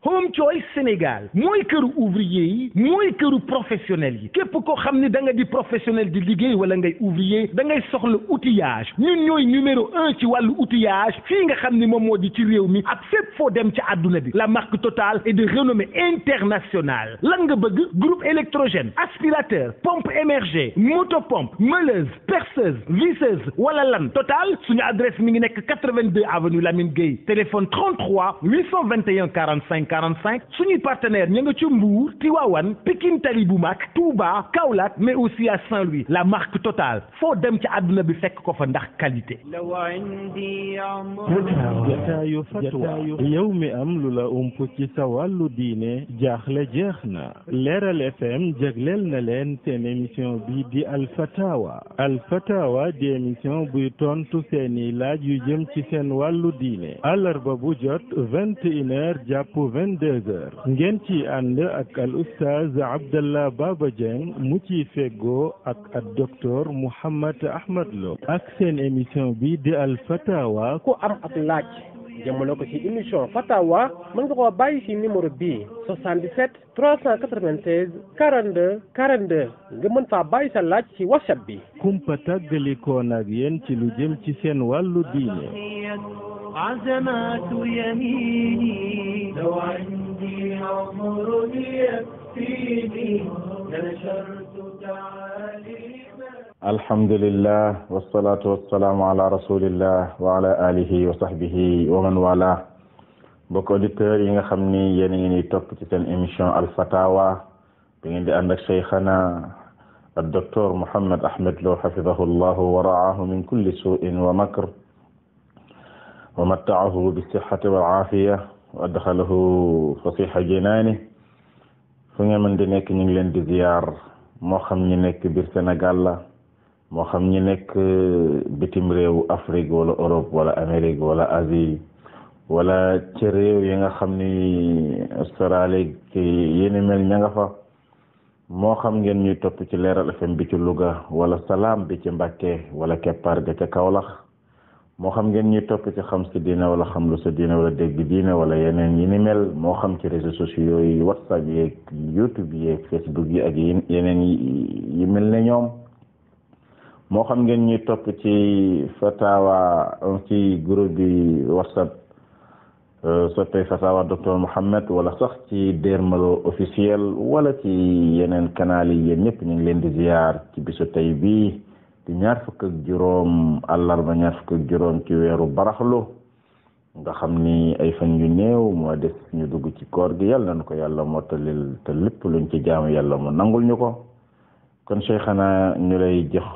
Home Choice Sénégal mooy këru ouvrier yi mooy këru professionnel yi képp koo xam ne da nga di professionnel di liggéey wala ngay ouvrier da ngay soxla outillage ñun ñooy numéro 1 ci wàllu outillage fii nga xam ne moom moo di ci réew mi ak fépp foo dem ci àdduna bi la marque Total est de renommée internationale lan nga bëgg groupe électrogène aspirateur pompe émergée motopompe meuleuse perceuse visseuse wala lan Total suñu adresse mi ngi nekk 82 avenue Lamine Gueye téléphone 33 821 45 45 suñuy partenaire ña nga ci Mbour Tivaouane Pikine Tali bu mag Touba Kaolack mais aussi à Saint-Louis la marque Total foo dem ci àdduna bi fekk ko fa ndax qualité. jataayu fatwa yow mi am lu la ump ci sa wàllu diine jaaxle jeex na Leeral FM jagleel na leen seen émission bi di Alfatawa di émission buy tontu seeni laaj yu jëm ci seen wàllu diine àllarba bu jot 21h jàpp 22h ngeen ci ànd ak al oustaz Abdallah Baba Dieng mu ciy feggoo ak docteur Mouhammad Ahmad Lo ak seen émission bi di Alfatawa ku am ak laaj jëmale ko ci émission Fatawa mën nga koo bàyyi ci numéro bii 77 396 42 42 nga mën faa bàyyi sa laaj ci WhatsApp bi. kumpa tàggalikoon ak yéen ci lu jëm ci seen wàllu diine. عزمات يميني لو عندي عمر يكفيني لنشرت تعاليما. الحمد لله والصلاة والسلام على رسول الله وعلى آله وصحبه ومن والاه. mbokk auditeurs yi nga xam ni yéen a ngi topp ci seen émission Alfatawa bi ngeen di ànd ak cheikhana ak docteur Mouhammad Ahmad Lo xafidahu llahu wa raahu min kulli suin wa makr wa mattaahu bisihhati wal aafiya wa adxalahu fasiha jinaani fu ngeen mën di nekk ñu ngi leen di ziyaar moo xam ñi nekk biir Sénégal la moo xam ñi nekk bitim réew Afrique wala Europe wala Amérique wala Asie wala ci réew yi nga xam ni Australie yéen mel ña nga fa moo xam ngeen ñuy topp ci Leeral FM bi ci Louga wala Salaam bi ci Mbàkke wala Keppaar ga ca Kaolack moo xam ngeen ñuy topp ci xam si diine wala xam lu sa diine wala dégg diine wala yeneen yi ni mel moo xam ci réseaux sociaux yi WhatsApp yeeg YouTube yeeg Facebook yi ak yeneen yi mel ne ñoom moo xam ngeen ñuy topp ci fatawa ci groupe bi WhatsApp soppay fatawa docteur Mouhammad wala sax ci Dermalo officiel wala ci yeneen canal yi yéen ñëpp ñu ngi leen di ziar ci bisu tey bii di ñaar fukk ak juróom àllarba ñaar fukk ak juróom ci weeru baraxlu nga xam ni ay fan yu néew moo des ñu dugg ci koor gi yàlla na ko yàlla mottalil te lépp luñ ci jaamu yàlla mu nangul ñu ko kon cheikhana ñu lay jox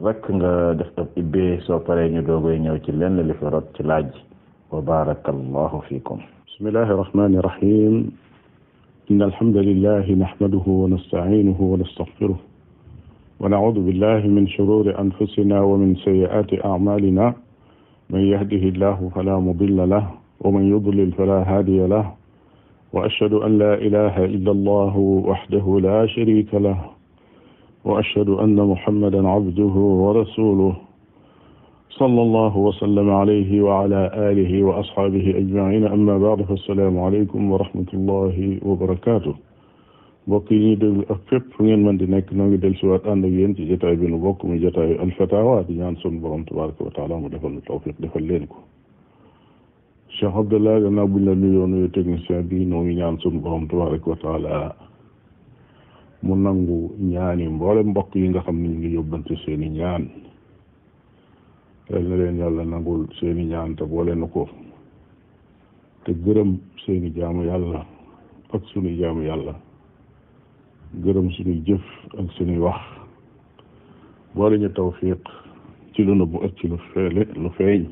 rek nga def ab ibbee soo paree ñu doogoy ñëw ci lenn li fi rot ci laaj wa barakallahu fikum. bismillahi rahmani rahim inna alhamdulillahi nahmaduhu wa nasta'inuhu wa nastaghfiruh wa na'udhu billahi min shururi anfusina wa min sayyiati a'malina man yahdihillahu fala mudilla lahu wa man yudlil fala hadiya lahu wa ashhadu an la ilaha illa allah wahdahu la sharika lahu wa ashhadu anna muhammadan abduhu wa rasuluhu sallallahu wa sallama alayhi wa ala alihi wa ashabihi ajma'in amma ba'du fa assalamu alaykum wa rahmatullahi wa barakatuh. mbokk yi ñuy déglu ak fépp fu ngeen mën di nekk noo ngi del siwaat ànd ak yéen ci jotaay bi nu bokk muy jotaayu Alfatawa di ñaan sunu borom tabaraka wa taala mu defal nu tawfiq defal leen ko. Cheikh Abdallah gannaaw buñ la nuyoo nuyu technicien bi noo ngi ñaan sunu borom tabaraka wa taala mu nangu ñaani mboole mbokk yi nga xam ne ñu ngi yóbbante seeni ñaan yal na leen yàlla nangul seeni ñaan te boole na ko te gërëm seeni jaamu yàlla ak sunu jaamu yàlla gërëm suñuy jëf ak suñuy wax boole ñu tawfiq ci lu nëbbu ak ci lu feeñ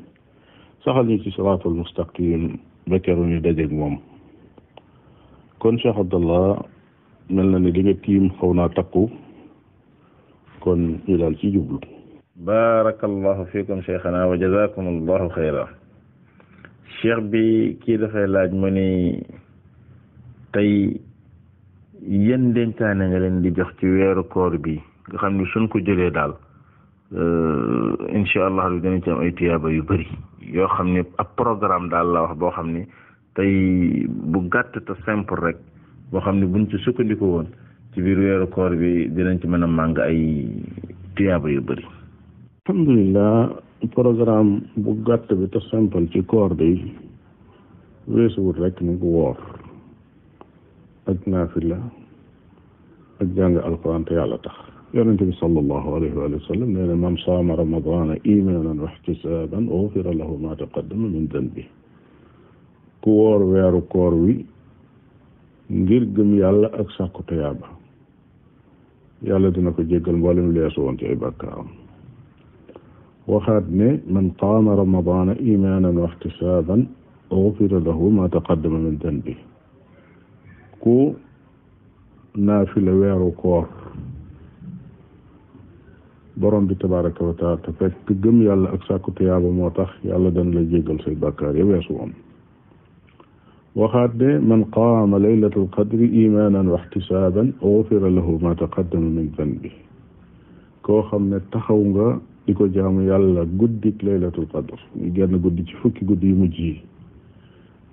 saxal ñu ci siraatul mustaqim ba keroog ñu dajeeg moom. kon Cheikh Abdallah mel na ni li nga tiim xaw naa takku kon ñu daal ci jublu. barakallahu fikum cheikhana wa jazakum allahu xayra. cheikh bi kii dafay laaj mu ni tey yéen dénkaane nga leen di jox ci weeru koor bi nga xam ni suñ ko jëlee daal incha allah dinañ ci am ay tiyaaba yu bëri yoo xam ni ab programme daal la wax boo xam ni tey bu gàtt te simple rek boo xam ne buñ ci sukkandiku woon ci biir weeru koor bi dinañ ci mën a màng ay tuyaaba yu bëri. alhamdulilah programme bu gàtt bi te simple ci koor bi weesuwut rek ni ko woor ak naafila ak jàng alquran te yàlla tax. yonente bi sallallahu alayhi wa sallam nee na man saama ramadana imanan wa ihtisaban ghufira lahu ma taqaddama min danbi ku woor weeru koor wi ngir gëm yàlla ak sàkku tuyaaba yàlla dina ko jéggal mboolem leesu woon ci ay bàkkaaram waxaat ne man qaama ramadana imanan wa ihtisaban ghufira lahu ma taqaddama min danbi ku naafila weeru koor borom bi tabaraka wa taala te fekk gëm yàlla ak sàkku tuyaaba moo tax yàlla dana la jéggal say bàkkaar ya weesu woon waxaat ne man qaama laylatul qadri imanan wa ihtisaban ghufira lahu ma taqaddama min danbi koo xam ne taxaw nga di ko jaamu yàlla guddik laylatul qadr ñu genn guddi ci fukki guddi yu mujj yi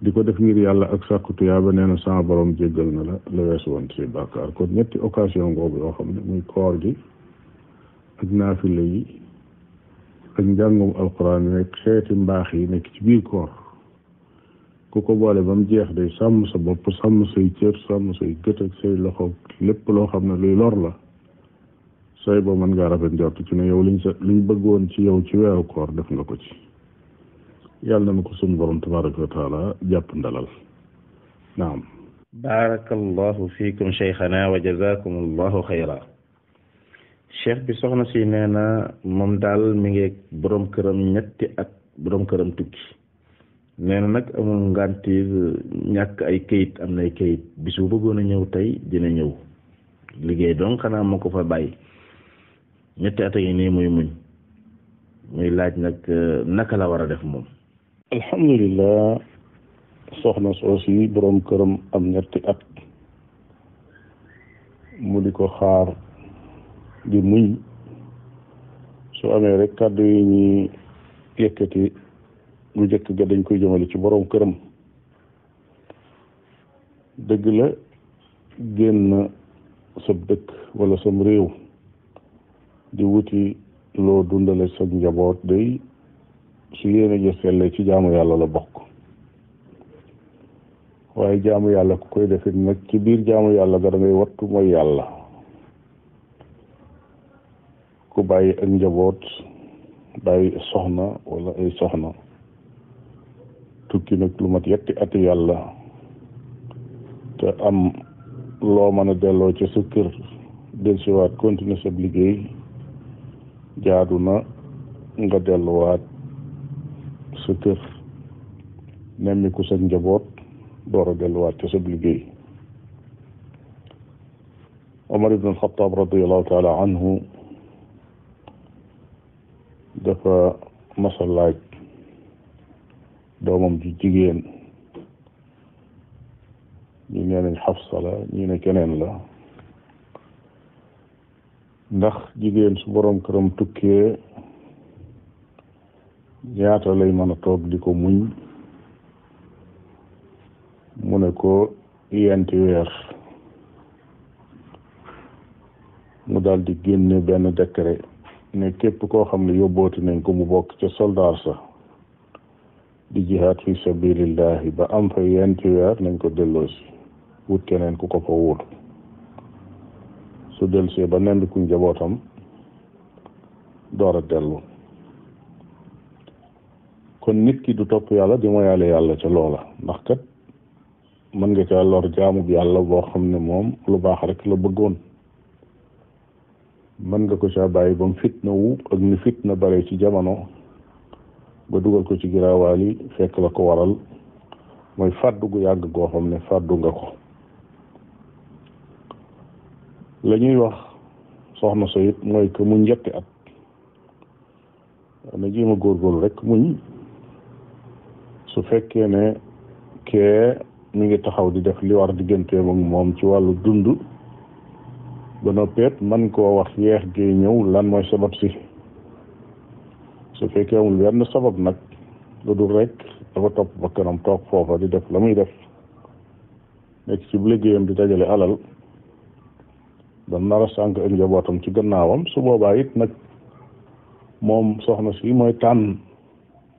di ko def ngir yàlla ak sàkku tuyaaba nee na sama borom jéggal na la weesu woon say bàkkaar kon ñetti occasion ngoogu yoo xam ne muy koor gi ak naafila yi ak njàngum alquran yi nekk xeeti mbaax yi nekk ci biir koor ku ko boole ba mu jeex day sàmm sa bopp sàmm say cër sàmm say gët ak say loxo lépp loo xam ne luy lor la say boo mën ngaa rafet njort ci ne yow liñ bëggoon ci yow ci weeru koor def nga ko ci yàlla na ko suñu borom tabaraka wa taala jàpp ndalal naam. barakallahu fiikum cheikhana wa jazakum allahu xayra. cheikh bi soxna si nee na moom daal mi ngi borom këram ñetti at borom këram tukki nee na nag amul nganti ñàkk ay kayit am na ay kayit bis bu bëggoon a ñëw tey dina ñëw liggéey donc xanaa moo ko fa bàyyi ñetti at yi nii muy laaj nag naka la war a def moom. alhamdulilah soxna soosi borom këram am ñetti at mu di ko xaar di muñ su amee rek kàddu yi ñuy yëkkati lu jëkk ga dañ koy jëmale ci borom këram dëgg la génn sab dëkk wala sam réew di wuti loo dundale sa njaboot day su yéene ja selle ci jaamu yàlla la bokk waaye jaamu yàlla ku koy defit nag ci biir jaamu yàlla ga da ngay wattu mooy yàlla ku bàyyi ak njaboot bàyyi soxna wala ay soxna tukki nag lu mat yetti ati yàlla te am loo mën a delloo ca sa kër dellusiwaat continuer sa liggéey jaadu na nga delluwaat sa kër nemmiku sa njaboot door a delluwaat ca sa liggéey. Omar ibn al-Khattab radiyallahu taala anhu dafa masa laaj doomam ju jigéen ñi nee nañ Xafsa la ñi ne keneen la ndax jigéen su borom këram tukkee ñaata lay mën a toog di ko muñ mu ne ko yenti weer mu daal di génne benn décret ne képp koo xam ne yóbbooti nañ ko mu bokk ca soldaar sa di jihaad fi sabilillahi ba am fa yenti weer nañ ko delloosi wut keneen ku ko fa wuutu su delsee ba nendiku njabootam door a dellu kon nit ki du topp yàlla di moyaale yàlla ca loola ndax kat mën nga caa lor jaamub yàlla boo xam ne moom lu baax rek la bëggoon mën nga ko caa bàyyi ba mu fitna wu ak ni fitna bare ci jamono ba dugal ko ci giraawaal yi fekk la ko waral mooy fàddu gu yàgg goo xam ne fàddu nga ko la ñuy wax soxna sa it mooy que mu njetti at na jéem a góorgóorlu rek muñ su fekkee ne kee mi ngi taxaw di def li war digganteem ak moom ci wàllu dund ba noppeet man koo wax yeex gee ñëw lan mooy sabab si su fekkee amul benn sabab nag lu dul rek dafa topp ba kanam toog foofa di def la muy def nekk ci liggéeyam di dajale alal da nar a sànq ak njabootam ci gannaawam su boobaa it nag moom soxna si mooy tànn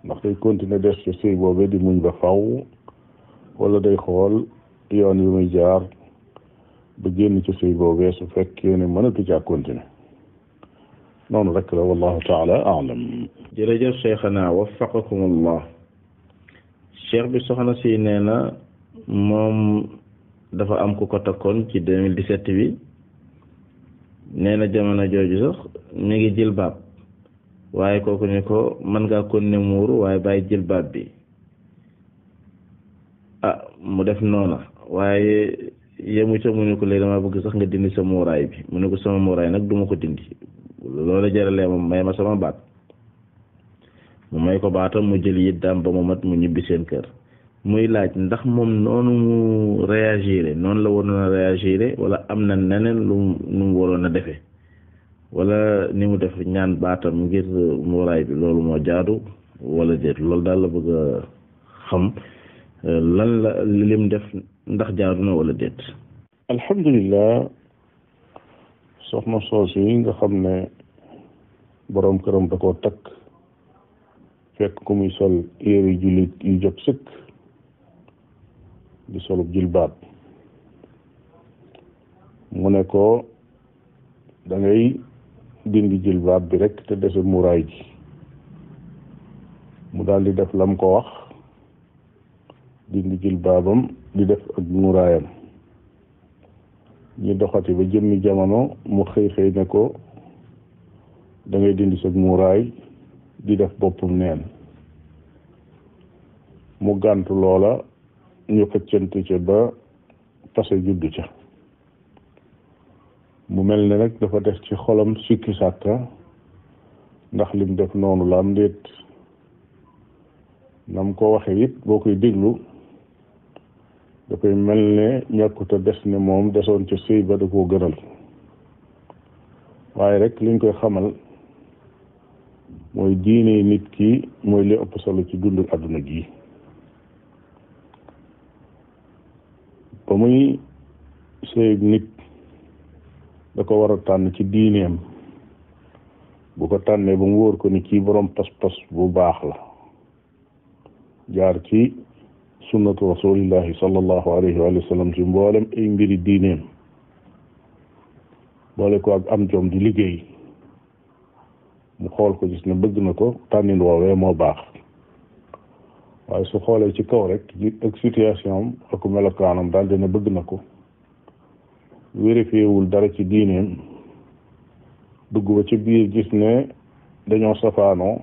ndax day continuer des ci sëy boobee di muñ ba faw wala day xool yoon yu muy jaar ba génn ci sëy boobee su fekkee ne mënatu caa continuer noonu rek la wallahu taala aalam. jërëjëf cheikhana waffaqakumullah. cheikh bi soxna si nee na moom dafa am ku ko takkoon ci 2017 bi nee na jamono jooju sax mi ngi jilbaab waaye kooku ni ko mën ngaa continuer muuru waaye bàyyi jilbaab bi mu def noona waaye yemu ca mu ne ko léegi dama bëgg sax nga dindi sa muuraay bi mu ne ko sama muuraay nag duma ko dindi loolu jaralee ma may ma sama baat mu may ko baatam mu jël yiddaam ba mu mat mu ñibbi seen kër muy laaj ndax moom noonu mu réagiré noonu la waroon a réagiré wala am na neneen lu mu waroon a defee wala ni mu def ñaan baatam ngir muuraay bi loolu moo jaadu wala déet loolu daal la bëgg a xam lan la lim def ndax jaadu na wala déet. alhamdulilah soxna soos yi nga xam ne boroom këram da koo takk fekk ku muy sol yére jullit yu jot sëkk di solub jilbaab mu ne ko da ngay dindi jilbaab bi rek te dese muraay ji mu daal di def lam ko wax dindi jilbaabam di def ak muraayam ñu doxati ba jëmmi jamono mu xëy ne ko da ngay dindi sa muraay di def boppum neen mu gàntu loola ñu xëccante ca ba pase juddu ca mu mel ne nag dafa def ci xolam sikki sàkka ndax lim def noonu la am ndéet nam ko waxe it boo koy déglu dafay mel ne ñàkkuta des ne moom desoon ca sëy ba da koo gënal waaye rek liñ koy xamal mooy diine nit ki mooy li ëpp solo ci dundu àdduna gi ba muy sëy nit da ko war a tànn ci diineem bu ko tànnee ba mu wóor ko ni kii borom pas-pas bu baax la jaar ci sunnatu rasulillahi sallallahu alayhi wa sallam ci mboolem ay mbiri diineem boole ko ak am jom di liggéey mu xool ko gis ne bëgg na ko tànnin woowee moo baax waaye su xoolee ci kaw rek ak situation am ak melokaanam daal dina bëgg na ko vérifié wul dara ci diineem dugg ba ci biir gis ne dañoo safaanoo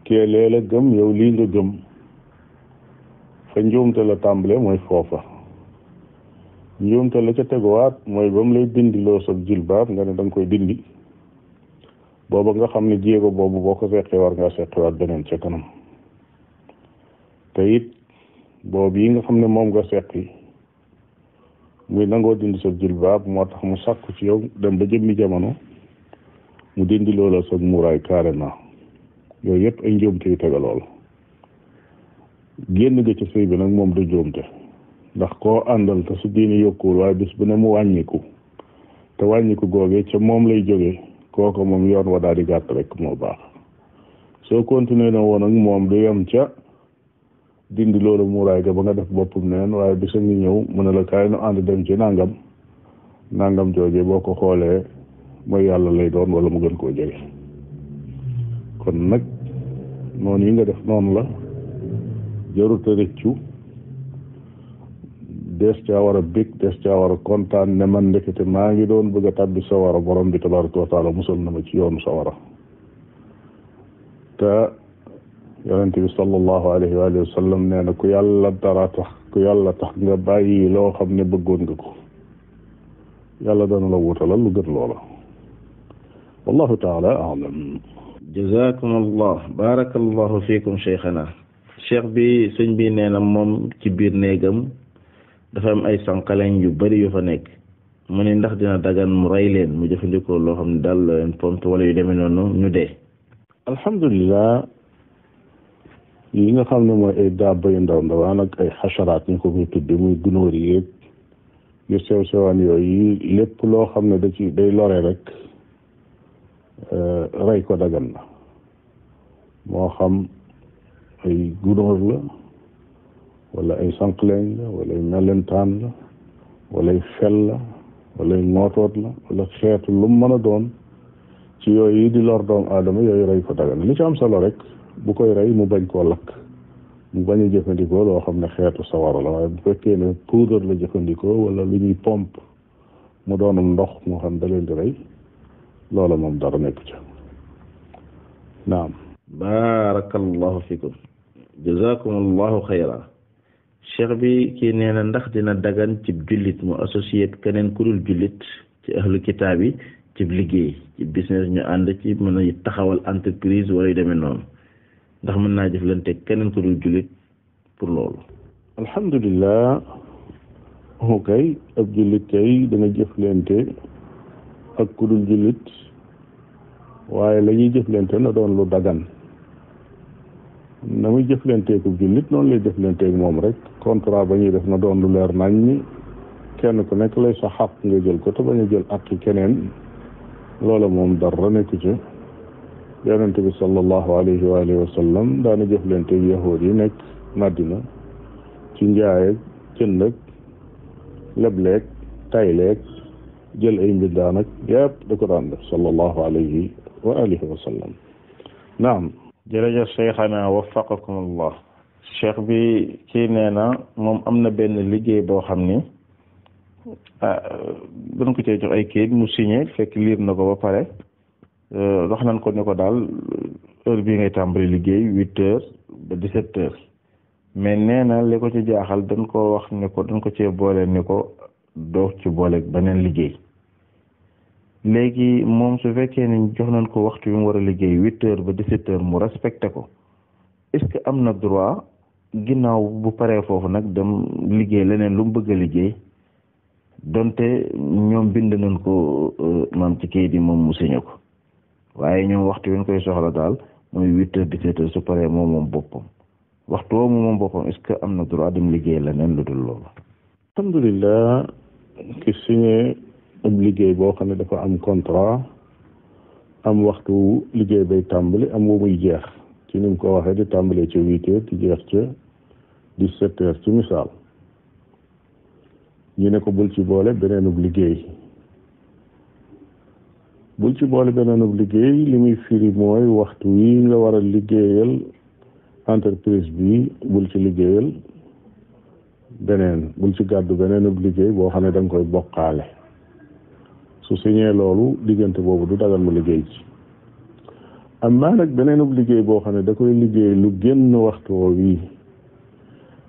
kee lee la gëm yow lii nga gëm fa njuumte la tàmbale mooy foofa njuumte la ca teguwaat mooy ba mu lay dindi loo sa jilbaab nga ne da nga koy dindi booba nga xam ne jéego boobu boo ko seqee war ngaa seqiwaat beneen ca kanam te it boobu yi nga xam ne moom nga seqi muy nangoo dindi sa jilbaab moo tax mu sàkku ci yow dem ba jëmmi jamono mu dindi loola sa muuraay carrément yooyu yëpp ay njuumte yu tegaloo la génn ga ci sëy bi nag moom du njuumte ndax koo àndal te su diini yokkuwul waaye bis bu ne mu wàññiku te wàññiku googee ca moom lay jógee kooku moom yoon wa daal di gàtt rek moo baax soo continuer na woon ak moom du yem ca dindi loolu muuraay ga ba nga def boppam neen waaye bisa ngi ñëw mu ne la kaay nu ànd dem ci nangam jooje boo ko xoolee mooy yàlla lay doon wala mu gën koo jege kon nag noonu yi nga def noonu la jaruta rëccu des caa war a bég des caa war a kontaan ne man ndekete maa ngi doon bëgg a tàbbi sawara borom bi tabaraka wa taala musal na ma ci yoonu sawara te yonente bi sallallahu alayhi wa sallam nee na ku yàlla tax nga bàyyi loo xam ne bëggoon nga ko yàlla dana la wutalal lu gën loola wallahu taala a'lam. jazakum allah barakallahu fiikum cheikhana. cheikh bi sëñ bi nee na moom ci biir néegam dafa am ay sànqaleñ yu bari yu fa nekk mu ne ndax dina dagan mu rey leen mu jëfandikoo loo xam ne daal leen pompe wala yu demee noonu ñu dee. alhamdulilah yi nga xam ne mooy ay daaba yu ndaw ndawaan ak ay xasaraat ñu ko muy tudde muy gunóor yi yu sew sewaan yooyu lépp loo xam ne day lore rek rey ko dagan na moo xam ay gunóor la wala ay sànqleñ la wala ay melentaan la wala ay fel la wala ay ngootoot la wala xeetu lu mu mën a doon ci yooyu di lor doomu aadama yooyu rey ko dagan na li ci am solo rek bu koy rey mu bañ koo lakk mu bañ a jëfandikoo loo xam ne xeetu sawara la waaye bu fekkee ne poudre la jëfandikoo wala lu ñuy pompe mu doonum ndox moo xam da leen di rey loola moom dara nekk ca naam. barakallahu fikum jazakumullahu xayra. cheikh bi kii nee na ndax dina dagan ci jullit mu associé keneen ku dul jullit ci ahlu kitaab yi ci liggéey ci business ñu ànd ci mën a taxawal entreprise wala yu demee noonu ndax mën naa jëflante keneen ku dul jullit pour loolu. alhamdulilah kay ab jullit kay dana jëflante ak ku dul jullit waaye la ñuy jëflante na doon lu dagan na muy jëflanteeku jullit noonu lay jëflanteek moom rek contrat ba ñuy def na doon lu leer nañ ñi kenn ku nekk lay sa xaq nga jël ko te bañ a jël àqi keneen loola moom dara nekku ci. yonente bi sallallahu alayhi wa alihi wa sallam daana jëflanteek yahuud yi nekk Madina ci njaay ak jënd ak lebleeg tayleeg jël ay mbindaan ak yëpp da ko daan def sallallahu alayhi wa alihi wa sallam. naam. jërëjëf cheikhana waffaqakum allah. cheikh bi kii nee na moom am na benn liggéey boo xam ni dañ ko cee jox ay kayit mu signé fekk liir na ko ba pare wax nañ ko ne ko daal heure bii ngay tàmbali liggéey 8 heures ba 17 heures mais nee na li ko ci jaaxal dañ ko wax ne ko dañ ko cee boole ni ko doo ci boole beneen liggéey léegi moom su fekkee ni jox nañ ko waxtu bi mu war a liggéey 8 heures ba 17 heures mu respecté ko est-ce que am na droit ginnaaw bu paree foofu nag dem liggéey leneen lu mu bëgg a liggéey donte ñoom bind nañ ko maam ci kayit yi moom mu signé ko waaye ñoom waxtu bi ñu koy soxla daal mooy 8 heures 17 heures su paree moom boppam waxtu woo moom boppam est-ce que am na droit dem liggéey leneen lu dul loolu. alhamdulilah ki signé ab liggéey boo xam ne dafa am contrat am waxtu liggéey bay tàmbali am wu muy jeex ci ni mu ko waxee di tàmbalee ca 8 heures di jeex ca 17 heures ci misaal ñu ne ko bul ci boole beneenub liggéey li muy firi mooy waxtu wi nga war a liggéeyal entreprise bi bul ci liggéeyal bul ci gàddu beneenub liggéey boo xam ne da nga koy bokkaale su signé loolu diggante boobu du dagal mu liggéey ci amma nag beneenub liggéey boo xam ne da koy liggéey lu génn waxtu wii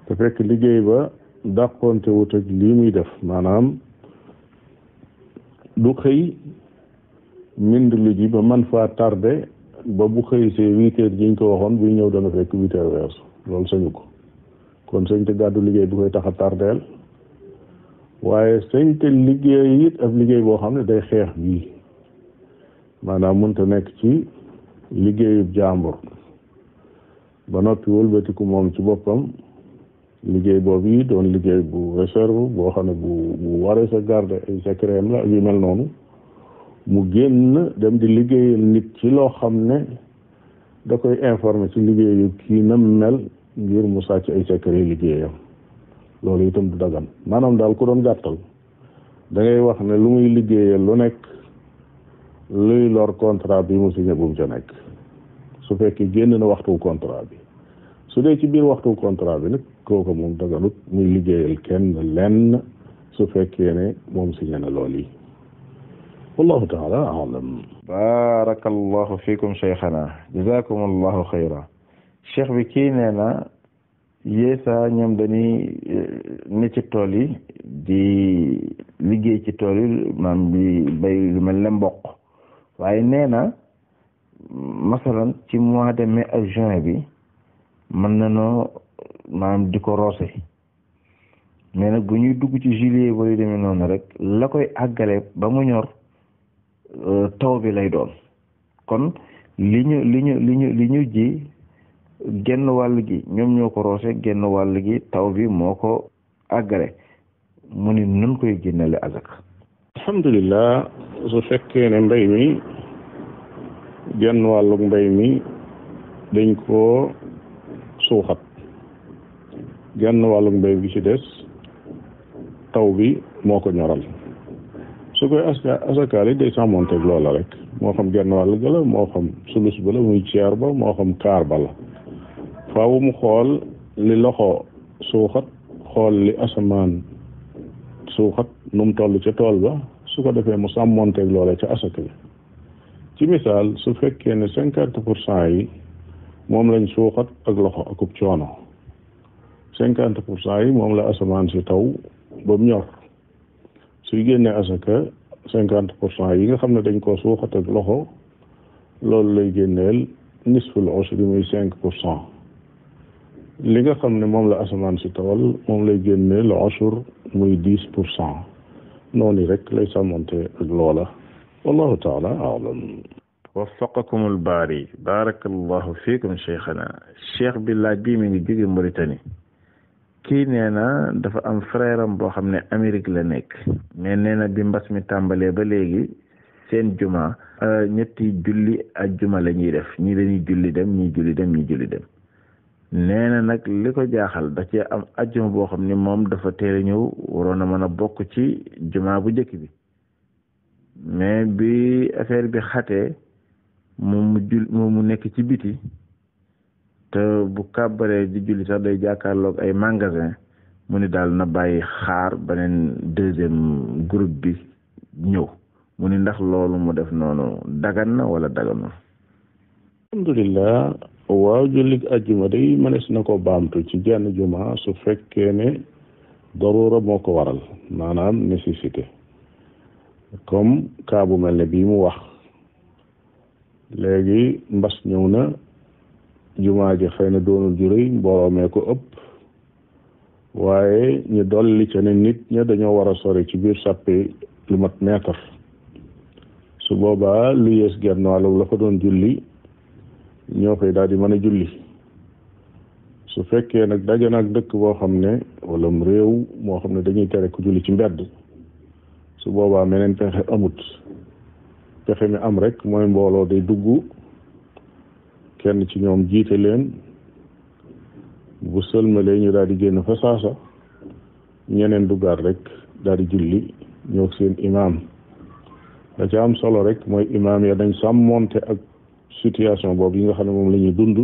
te fekk liggéey ba dàqonte wut ak lii muy def maanaam du xëy mind lu ji ba man faa tardé ba bu xëy see 8 heures jiñ ko waxoon buy ñëw dana fekk 8 heures weesu loolu sañu ko kon sañ te gàddu liggéey bu koy tax a tardeel waaye sañ te liggéey it ab liggéey boo xam ne day xeex bii maanaam mënta nekk ci liggéeyub jàmbur ba noppi wëlbatiku moom ci boppam liggéey boobu yi doon liggéey bu réserve boo xam ne bu waree sa garde ay secret la ak yu mel noonu mu génn dem di liggéeyal nit ci loo xam ne da koy informer ci liggéeyu kii na mel ngir mu sàcc ay secret liggéeyam loolu itam du dagan maanaam daal ku doon gàttal da ngay wax ne lu muy liggéeyal lu nekk luy lor contrat bi mu signé bu mu ca nekk su fekkee génn na waxtu contrat bi su dee ci biir waxtu contrat bi nag kooku moom daganut muy liggéeyal kenn lenn su fekkee ne moom signé na lool yi wallahu taala alam. barakallahu fikum cheikhana jazakum allahu xayra. cheikh bi kii nee na yéesa ñoom dañuy ne ci tool yi di liggéey ci tool yi maanaam di bay lu mel ne mboq waaye nee na masalan ci mois de mai ak juin bi mën nañoo maanaam di ko roose mais nag bu ñuy dugg ci juillet ba yu demee noonu rek la koy àggale ba mu ñor taw bi lay doon kon li ñu ji genn wàll gi ñoom ñoo ko roose genn wàll gi taw bi moo ko àggale mu ni nun koy génnale azaka. alhamdulillah su fekkee ne mbay mi genn wàllug mbay mi dañ koo suuxat genn wàllug mbay bi ci des taw bi moo ko ñoral su koy asakaal yi day sàmmonteeg loola rek moo xam genn wàll ga la moo xam sulus ba la muy ceer ba moo xam kaar ba la faaw mu xool li loxo suuxat xool li asamaan suuxat nu mu toll ca tool ba su ko defee mu sàmmonteeg loola ca asaka bi ci misaal su fekkee ne 50% yi moom lañ suuxat ak loxo akub coono 50% yi moom la asamaan si taw ba mu ñor suy génnee asaka 50% yi nga xam ne dañ koo suuxat ak loxo loolu lay génneel nisful ushri muy 5%. li nga xam ne moom la asamaan si tawal moom lay génneel ushur muy 10%. noonu rek lay sàmmonte ak loola wallahu taala a'lam. waffaqakumul baari barakallahu fiikum cheikhana cheikh bi laaj bii mi ngi jóge Mauritanie kii nee na dafa am frère am boo xam ne Amérique la nekk mais nee na bi mbas mi tàmbalee ba léegi seen juma ñetti julli ak juma la ñuy def ñii dañuy julli dem ñii julli dem ñii julli dem nee na nag li ko jaaxal da cee am ajjuma boo xam ne moom dafa teel a ñëw waroon a mën a bokk ci juma bu njëkk bi mais bi affaire bi xatee mu nekk ci biti te bu kàbbaree di julli sax day jàkkaarloog ay magasin mu ni daal na bàyyi xaar beneen deuxième groupe bi ñëw mu ni ndax loolu mu def noonu dagan na wala daganul. alhamdulillah waaw jullit ajjuma day mënees na ko baamtu ci jenn juma su fekkee ne darura moo ko waral maanaam nécessité comme cas bu mel ne bii mu wax léegi mbas ñëw na jumaa ji xëy na doonul ju rëy mbooloo mee ko ëpp waaye ñu dolli ca ne nit ña dañoo war a sori ci biir sàppe lu mat meetar su boobaa lu yées genn wàllu la fa doon julli ñoo koy daal di mën a julli su fekkee nag daje nag dëkk boo xam ne wala réew moo xam ne dañuy tere ku julli ci mbedd su boobaa meneen pexe amut pexe mi am rek mooy mbooloo day dugg kenn ci ñoom jiite leen bu sëlmalee ñu daal di génn fa saasa ñeneen duggaat rek daal di julli ñoo seen imaam da ca am solo rek mooy imaam ya dañ sàmmonte ak situation boobu yi nga xam ne moom la ñuy dund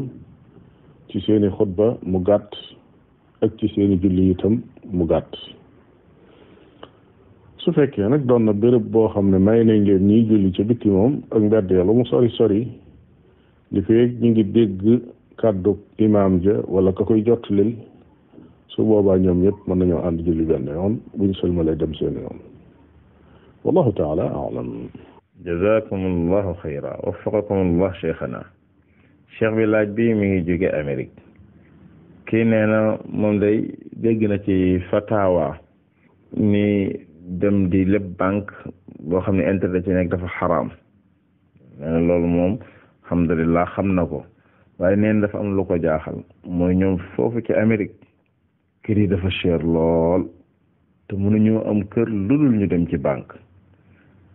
ci seeni xutba mu gàtt ak ci seeni julli itam mu gàtt su fekkee nag doon na béréb boo xam ne may nañ leen ñiy julli ca bitti moom ak mbedd ya lu mu sori sori li feeg ñu ngi dégg kàddu imaam ja wala ka koy jottalil su boobaa ñoom ñëpp mën nañoo ànd julli benn yoon bu ñu sëlmalee dem seen yoon wallahu taala a'lam. jazakumullahu xayra waffaqakumullah cheikhana cheikh bi laaj bi mi ngi jóge Amérique kii nee na moom day dégg na ci fatawa ni dem di leb banque boo xam ne intérêt ci nekk dafa xaraam nee na loolu moom alhamdulillah xam na ko waaye neen dafa am lu ko jaaxal mooy ñoom foofu ci Amérique kër yi dafa cher lool te mënuñoo am kër lu dul ñu dem ci banque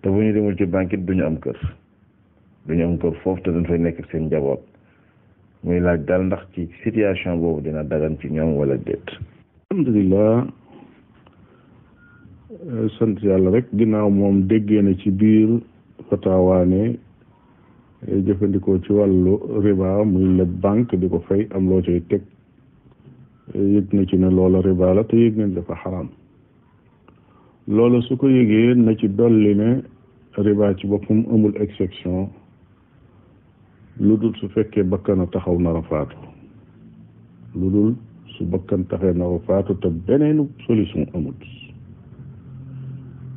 te bu ñu demul ci banque it duñu am kër foofu te dañ fay nekk seen njaboot muy laaj daal ndax ci situation boobu dina dagan ci ñoom wala déet. alhamdulillah sant yàlla rek ginnaaw moom déggee na ci biir fataawaane jëfandikoo ci wàllu riba muy leb banque di ko fay am loo cay teg yëg na ci ne loola riba la te yëg nañ dafa xaraam loola su ko yëgee na ci dolli ne riba ci boppam amul exception lu dul su fekkee bakkan a taxaw nar a faatu lu dul su bakkan taxee nar a faatu te beneenu solution amut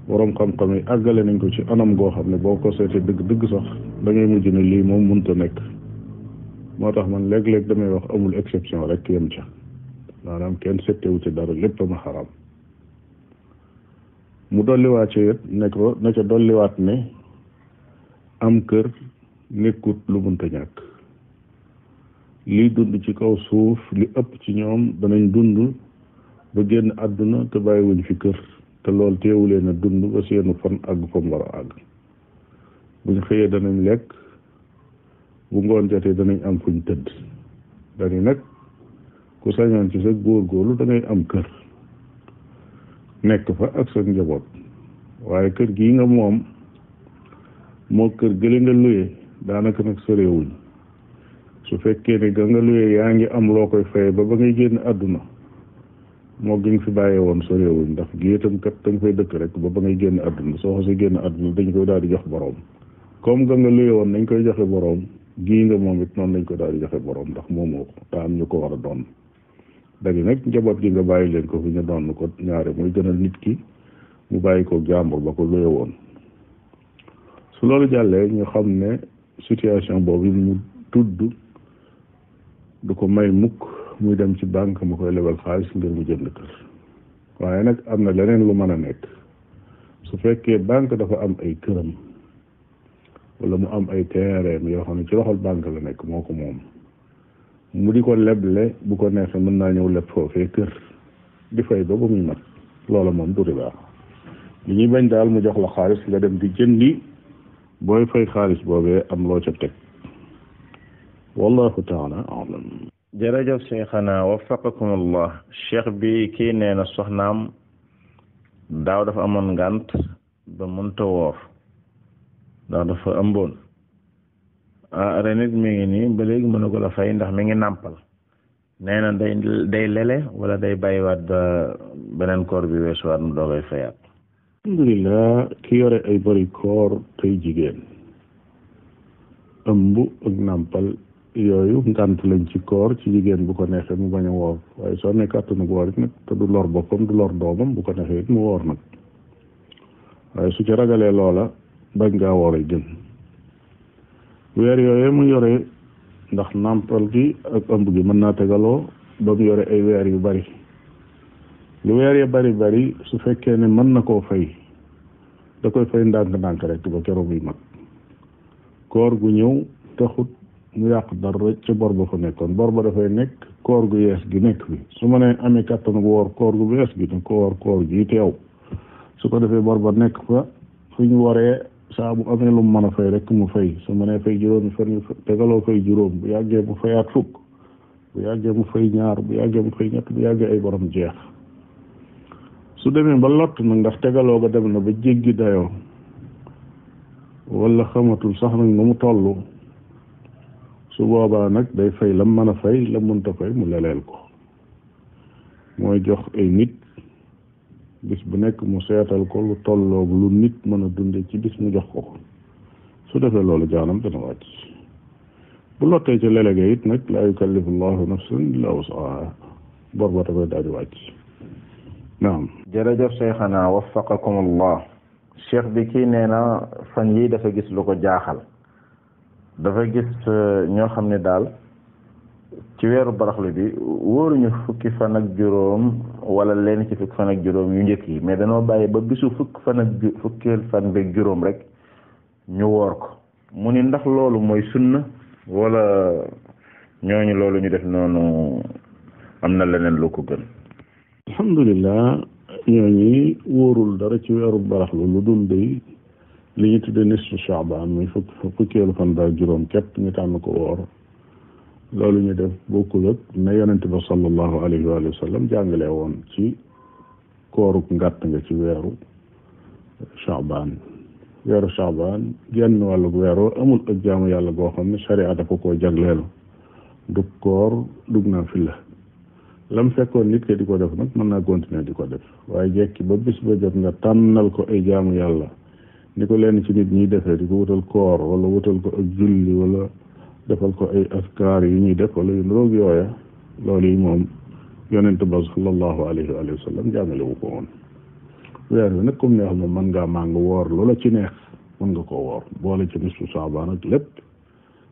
boroom xam-xam yi àggale nañ ko ci anam goo xam ne boo ko seetee dëgg sax da ngay mujj ne lii moom mënta nekk moo tax man léeg-léeg damay wax amul exception rek yem ca maanaam kenn settewu ci dara lépp ma xaraam mu dolliwaat ci it ne ko na ca dolliwaat ne am kër nekkut lu mënta ñàkk liy dund ci kaw suuf li ëpp ci ñoom danañ dund ba génn àdduna te bàyyiwuñ fi kër te loolu teewuleen a dund ba seenu fan àgg fa mu war a àgg buñ xëyee danañ lekk bu ngoon jotee danañ am fuñ tëdd dañu nag ku sañoon ci sa góorgóorlu da ngay am kër nekk fa ak sa njaboot waaye kër gii nga moom moo kër gële nga luye daanaka nag soreewuñ su fekkee ne ga nga luye yaa ngi am loo koy faye ba ngay génn àdduna moo gi nga fi bàyyee woon soreewuñ ndax gi itam kat da nga fay dëkk rek ba ngay génn àdduna soo xasee génn àdduna dañ koy daal di jox boroom comme ga nga luye woon nañ koy joxe boroom gii nga moom it noonu lañ ko daal di joxe boroom ndax moomoo ko daa am ñu ko war a doon dañu nag njaboot gi nga bàyyi leen ko fi ñu doon ko ñaare muy gënal nit ki mu bàyyi ko jàmbur ba ko luye woon su loolu jàllee ñu xam ne situation boobu mu tudd du ko may mukk muy dem ci banque mu koy lebal xaalis ngir mu jënd kër waaye nag am na leneen lu mën a nekk su fekkee banque dafa am ay këram wala mu am ay terrain yoo xam ne ci loxol banque la nekk moo ko moom mu di ko leble bu ko neexee mën naa ñëw leb foofee kër di fay ba muy mat loola moom du riba li ñuy bañ daal mu jox la xaalis nga dem di jëndi booy fay xaalis boobee am loo ca teg wallahu taala alam. jërëjëf cheikhana waffaqakum allah. cheikh bi kii nee na soxnaam daaw dafa amoon ngànt ba mënta woor ndax dafa ëmboon ren it mi ngi nii ba léegi mënu ko la fay ndax mi ngi nàmpal nee na day lele wala day bàyyiwaat ba beneen koor bi weesuwaat mu doogay fayaat. alhamdulilah ki yore ay bari koor tey jigéen ëmb ak nàmpal yooyu ngànt lañ ci koor ci jigéen bu ko neexee mu bañ a woor waaye soo nekk attanu woor it nag te du lor boppam du lor doomam bu ko neexee it mu woor nag waaye su ci ragalee loola bañ ngaa woor ay gën weer yooyee mu yore ndax nàmpal gi ak ëmb gi mën naa tegaloo ba mu yore ay weer yu bari lu weer ya bari su fekkee ne mën na koo fay da koy fay ndànk-ndànk rek ba keroog muy mag koor gu ñëw taxut mu yàq dara ca bor ba fa nekkoon bor ba dafay nekk koor gu yees gi nekk bi su ma nee amee kàttan gu woor koor gu yees gi ne ko woor koor gi teew su ko defee bor ba nekk fa fu ñu waree saa bu amee lu mu mën a fay rek mu fay su ma nee fay juróomi fan tegaloo fay juróom bu yàggee mu fayaat fukk bu yàggee mu fay ñaar bu yàggee mu fay ñett bu yàggee ay borom jeex su demee ba lott nag ndax tegaloo ba dem na ba jéggi dayoo wala xamatul sax nag nu mu toll su boobaa nag day fay lam mën a fay la mënta fay mu leleel ko mooy jox ay nit bis bu nekk mu seetal ko lu tolloog lu nit mën a dunde ci bis mu jox ko su defee loolu jaanam dana wàcc bu lottee ci lelege it nag laa yukallifu llahu nafsan illa wusaha bor ba dafay daal di wàcc. naam. jërëjëf cheikhana waffaqakum allah. cheikh bi kii nee na fan yii dafa gis lu ko jaaxal dafa gis ñoo xam ne daal ci weeru baraxlu bi wóoruñu fukki fan ak juróom wala leen ci fukki fan ak juróom yu njëkk yi mais danoo bàyyi ba bisu fukkeel fan beeg juróom rek ñu woor ko mu ni ndax loolu mooy sunna wala ñooñu loolu ñu def noonu am na leneen lu ko gën. alhamdulilah ñooñu wóorul dara ci weeru baraxlu lu dul day li ñu tudde nisfu Shaaban muy fukkeelu fan daal juróom képp ñu tànn ko woor loolu ñu def bokkul ak ne yonente ba sallallahu alayhi wa sallam jàngale woon ci kooruk ngàtt nga ci weeru Shaaban genn wàllug weeru amul ak jaamu yàlla goo xam ne sharia dafa koo jagleelu dug koor dug naa fi la lam fekkoon nit ke di ko def nag mën naa continuer di ko def waaye jekki ba bis ba jot nga tànnal ko ay jaamu yàlla ni ko lenn ci nit ñuy defee di ko wutal koor wala wutal ko ak julli wala defal ko ay askar yu ñuy def wala yu roog yooya loolu yi moom yonent ba sallallahu alayhi wa sallam jàngale wu ko woon weer bi nag comme neex moom mën ngaa màng woor loola ci neex mën nga koo woor boole ci nisfu Saabaan ak lépp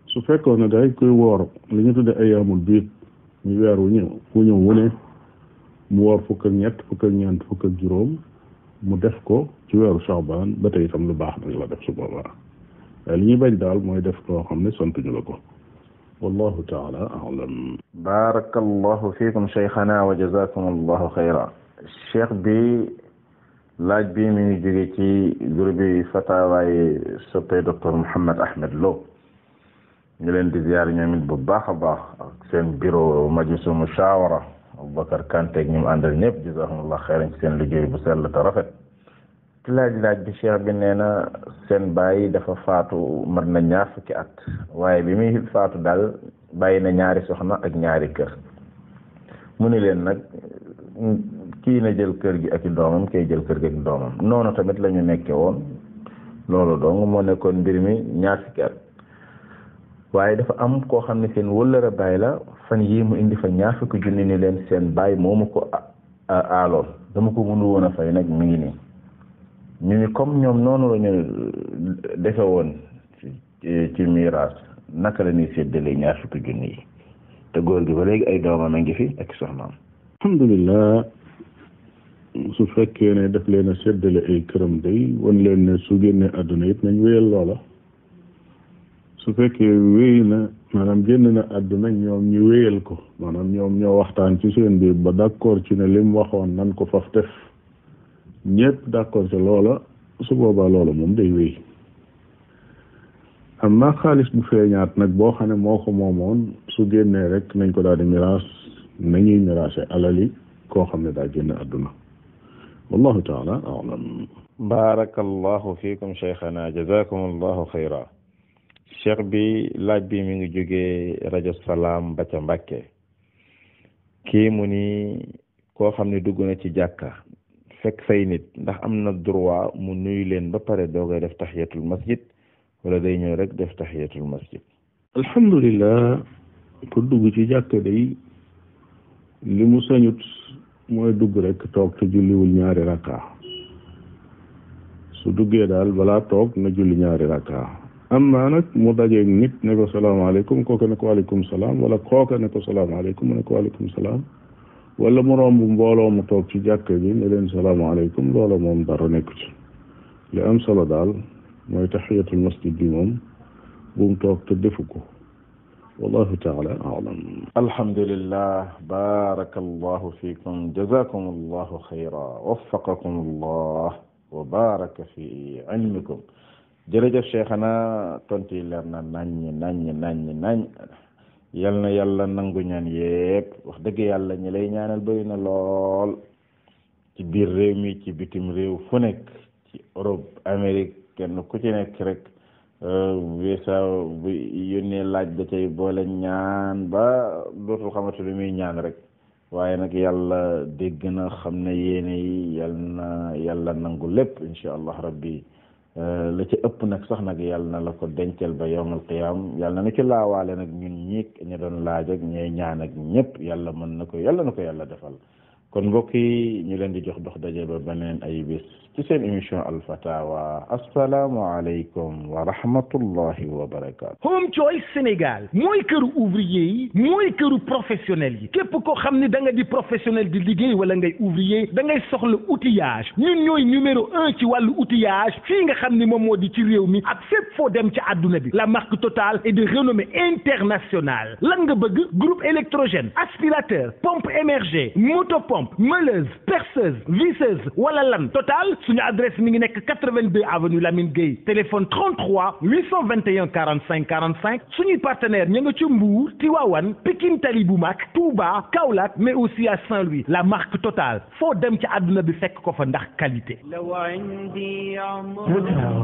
su fekkoon ne day koy woor li ñu tudde ayaamul biid ñu weer wu ñëw wu ne mu woor fukk ak ñett fukk ak ñeent fukk ak juróom mu def ko ci weeru Saabaan ba tey itam lu baax nag la def su boobaa waaye li ñuy bañ daal mooy def loo xam ne sant ñu la ko wallahu taala alam. barakallahu fiikum cheikhana wa jazakum allahu xayra. cheikh bi laaj bi mi ngi jóge ci groupe bi fatawaay soppe docteur Mouhammad Ahmed Lo ñu leen di ziyaar ñoom it bu baax a baax ak seen bureau majlisu mushawara Aboubacar Kanté ak ñi mu àndal ñëpp jazakumullah xayran ci seen liggéey bu sell te rafet. ci laaj bi cheikh bi nee na seen baay dafa faatu mat na 20 at waaye bi muy faatu daal bàyyi na 2 soxna ak 2 kër mu ni leen nag kii na jël kër gi ak i doomam kay jël kër gi ak doomam noonu tamit la ñu nekke woon loolu dong moo nekkoon mbir mi 20 at waaye dafa am koo xam ne seen wëllëra baay la fan yii mu indi fa 20 junni ni leen seen baay moomu ko aaloon dama ko mënu woon a fay nag mi ngi nii ñu ni comme ñoom noonu la ñu defe woon ci miraas naka la ñuy séddale 20 junni yi te góor gi ba léegi ay doomam a ngi fi ak soxnaam. alhamdulilah su fekkee ne daf leen a séddale ay këram day wan leen ne su génnee àdduna it nañ wéyal loola su fekkee wéy na maanaam génn na àdduna ñoom ñu wéyal ko maanaam ñoom ñoo waxtaan ci seen biir ba d'accord ci ne lim waxoon nan ko faf def ñëpp d'accord ci loola su boobaa loola moom day wéy amma xaalis bu feeñaat nag boo xam ne moo ko moomoon su génnee rek nañ ko daal di miraas nañuy miraase alali koo xam ne daa génn àdduna wallahu taala alam. barakallahu fiikum cheikhana jazakum allahu xayra. cheikh bi laaj bi mi ngi jógee rajo Salaam ba ca Mbàkke kii mu ni koo xam ne dugg na ci jàkka fekk say nit ndax am na droit mu nuyu leen ba pare doogay def tahiyatul masjid wala day ñëw rek def tahiyatul masjid. alhamdulilah pour dugg ci jàkka day li mu sañut mooy dugg rek toog te julliwul 2 rakka su duggee daal balaa toog na julli 2 rakka amma nag mu dajeeg nit ne ko salaamaaleykum kooka ne ko waaleykum salaam wala kooka ne ko salaamaaleykum mu ne ko waaleykum salaam wala mu romb mbooloo mu toog ci jàkka bi ne leen salaamaaleykum loola moom dara nekku ci li am solo daal mooy tahiyatul masjid bi moom bu mu toog te defu ko wallahu taala alam. alhamdulillah barakallahu fiikum jazakum allahu xayra waffaqakum allah wa baraka fi ilmikum. jërëjëf cheikhana tontu yi leer na nañ yal na yàlla nangu ñaan yépp wax dëgg yàlla ñi lay ñaanal bëri na lool ci biir réew mi ci bitim réew fu nekk ci Europe Amérique kenn ku ci nekk rek weesa bu yónnee laaj da cay boole ñaan ba dootul xamante lu muy ñaan rek waaye nag yàlla dégg na xam ne yéene yi yàlla nangu lépp insha allah rabbi la ci ëpp nag sax nag yàlla na la ko dencal ba yawmal qiyaam yàlla na ci laawaale nag ñun ñi ñu doon laaj ak ñooy ñaan ak ñëpp yàlla mën na ko yàlla defal kon mbokk yi ñu leen di jox dox daje ba beneen ay bés ci seen émission Al Fatawa assalaamu aleykum wa rahmatullahi wa barakaatu. Home Choice Sénégal mooy këru ouvrier yi mooy këru professionnel yi képp koo xam ne da nga di professionnel di liggéey wala ngay ouvrier da ngay soxla outillage ñun ñooy numéro 1 ci wàllu outillage fii nga xam ne moom moo di ci réew mi ak fépp foo dem ci àdduna bi la marque Total est de renommée internationale lan nga bëgg groupe électrogène aspirateur pompe émergée motopompe meuleuse perceuse visseuse wala lan Total suñu adresse mi ngi nekk 82 avenue Lamine Gueye téléphone 33 821 45 45 suñuy partenaire ña nga ci Mbour Tivaouane Pikine Tali bu mag Touba Kaolack mais aussi à Saint-Louis la marque Total foo dem ci àdduna bi fekk ko fa ndax qualité.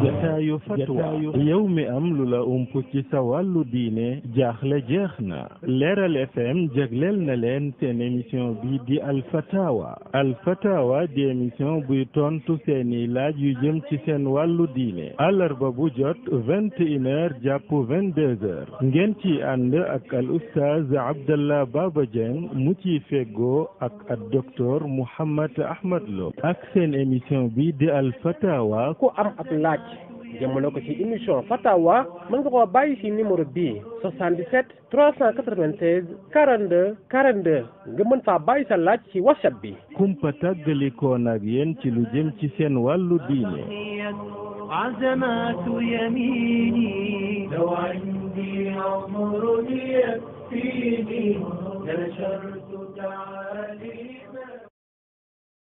jataayu fatwa yow mi am lu la ump ci sa wàllu diine jaaxle jeex na Leeral FM jagleel na leen seen émission bi di Al Fatawa di émission buy tontu seeni laaj yu jëm ci seen wàllu diine àllarba bu jot 21h jàpp 22h ngeen ci ànd ak al oustaz Abdallah Baba Dieng mu ci feggoo ak docteur Mouhammad Ahmad Lo ak seen émission bi di Al Fatawa ku am ab laaj jëmale ko ci émission Fatawa mën nga koo bàyyi ci numéro bii 77 396 42 42 nga mën faa bàyyi sa laaj ci WhatsApp bi. kumpa tàggalikoon ak yéen ci lu jëm ci seen wàllu diine. عزمات يميني لو عندي عندي عمر يكفيني نشرت تعاليم